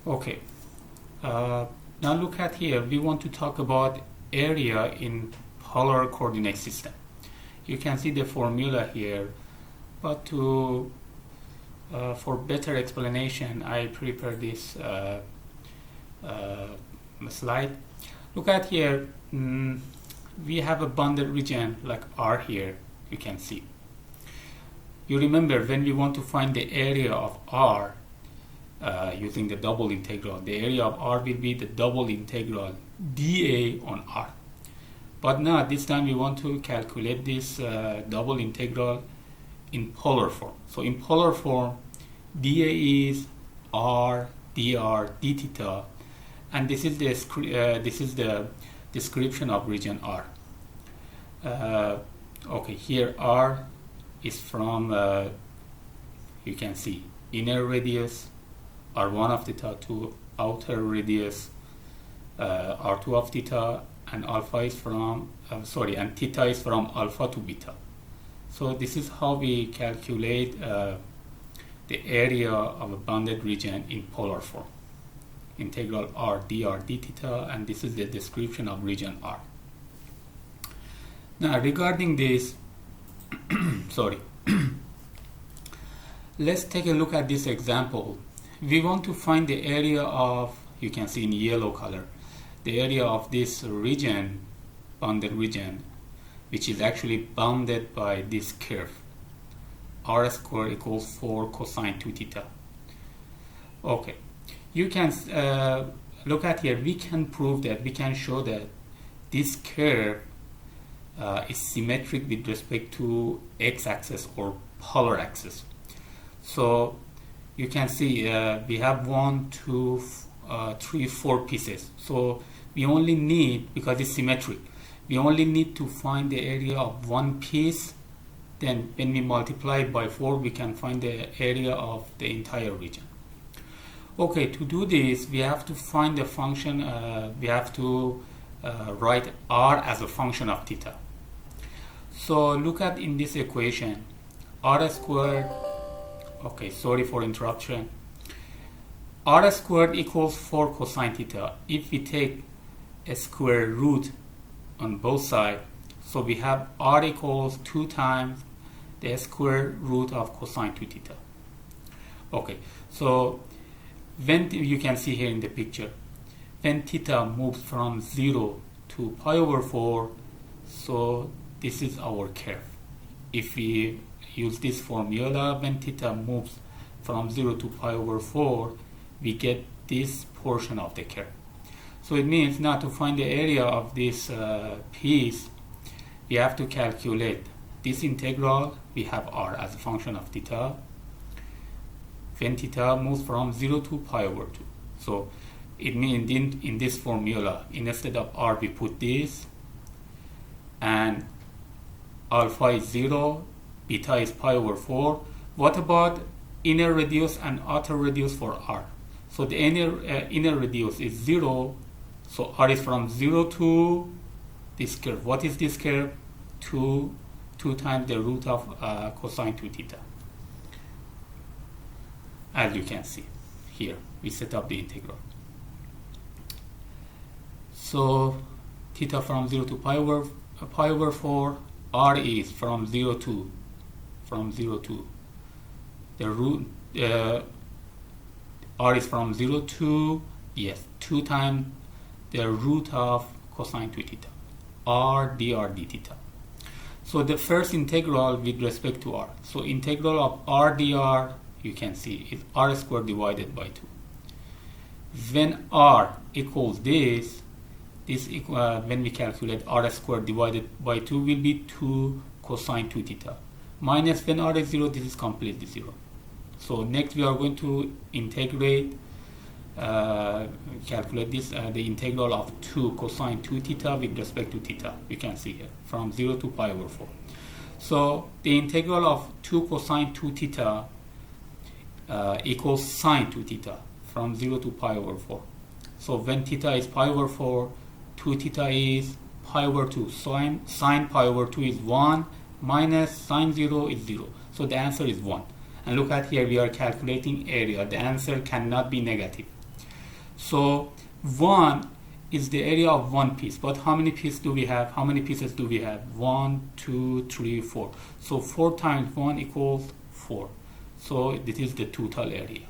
Okay, now look at here. We want to talk about area in polar coordinate system. You can see the formula here, but for better explanation, I prepared this slide. Look at here. We have a bounded region like R here. You can see. You remember when we want to find the area of R using the double integral, the area of R will be the double integral dA on R. But now this time we want to calculate this double integral in polar form. So in polar form, dA is R dr d theta, and this is the description of region R. Okay, here R is from you can see inner radius R1 of theta to outer radius R2 of theta, and alpha is from and theta is from alpha to beta. So this is how we calculate the area of a bounded region in polar form. Integral R dr d theta, and this is the description of region R. Now regarding this, let's take a look at this example. We want to find the area of, you can see in yellow color, the area of this region, bounded region, which is actually bounded by this curve. R squared equals 4 cosine 2 theta. Okay, you can look at here. We can prove that, we can show that this curve is symmetric with respect to x-axis or polar axis. So you can see we have 1, 2, 3, 4 pieces. So we only need, because it's symmetric, we only need to find the area of one piece. Then when we multiply it by 4, we can find the area of the entire region. Okay, to do this, we have to find the function, we have to write R as a function of theta. So look at in this equation, R squared, okay, sorry for interruption. R squared equals 4 cosine theta. If we take a square root on both sides, so we have R equals 2 times the square root of cosine 2 theta. Okay, so when you can see here in the picture, when theta moves from 0 to pi over 4, so this is our curve. If we use this formula, when theta moves from 0 to pi over 4, we get this portion of the curve. So it means now to find the area of this piece, we have to calculate this integral. We have R as a function of theta when theta moves from 0 to pi over 2. So it means in this formula, instead of R we put this, and alpha is 0, beta is pi over 4. What about inner radius and outer radius for R? So the inner radius is 0, so R is from 0 to this curve. What is this curve? 2 times the root of cosine 2 theta. As you can see here, we set up the integral. So theta from 0 to pi over 4, R is from 0 to the root, R is from 0 to, yes, 2 times the root of cosine 2 theta, R dr d theta. So the first integral with respect to R. So integral of R dr, you can see, is R squared divided by 2. When R equals this when we calculate R squared divided by 2 will be 2 cosine 2 theta. Minus when R is 0, this is completely 0. So next we are going to integrate, calculate this, the integral of 2 cosine 2 theta with respect to theta. You can see here, from 0 to pi over 4. So the integral of 2 cosine 2 theta equals sine 2 theta from 0 to pi over 4. So when theta is pi over 4, 2 theta is pi over 2. Sine pi over 2 is 1, minus sine 0 is 0. So the answer is 1. And look at here, we are calculating area. The answer cannot be negative. So 1 is the area of one piece. But how many pieces do we have? How many pieces do we have? 1, 2, 3, 4. So 4 times 1 equals 4. So this is the total area.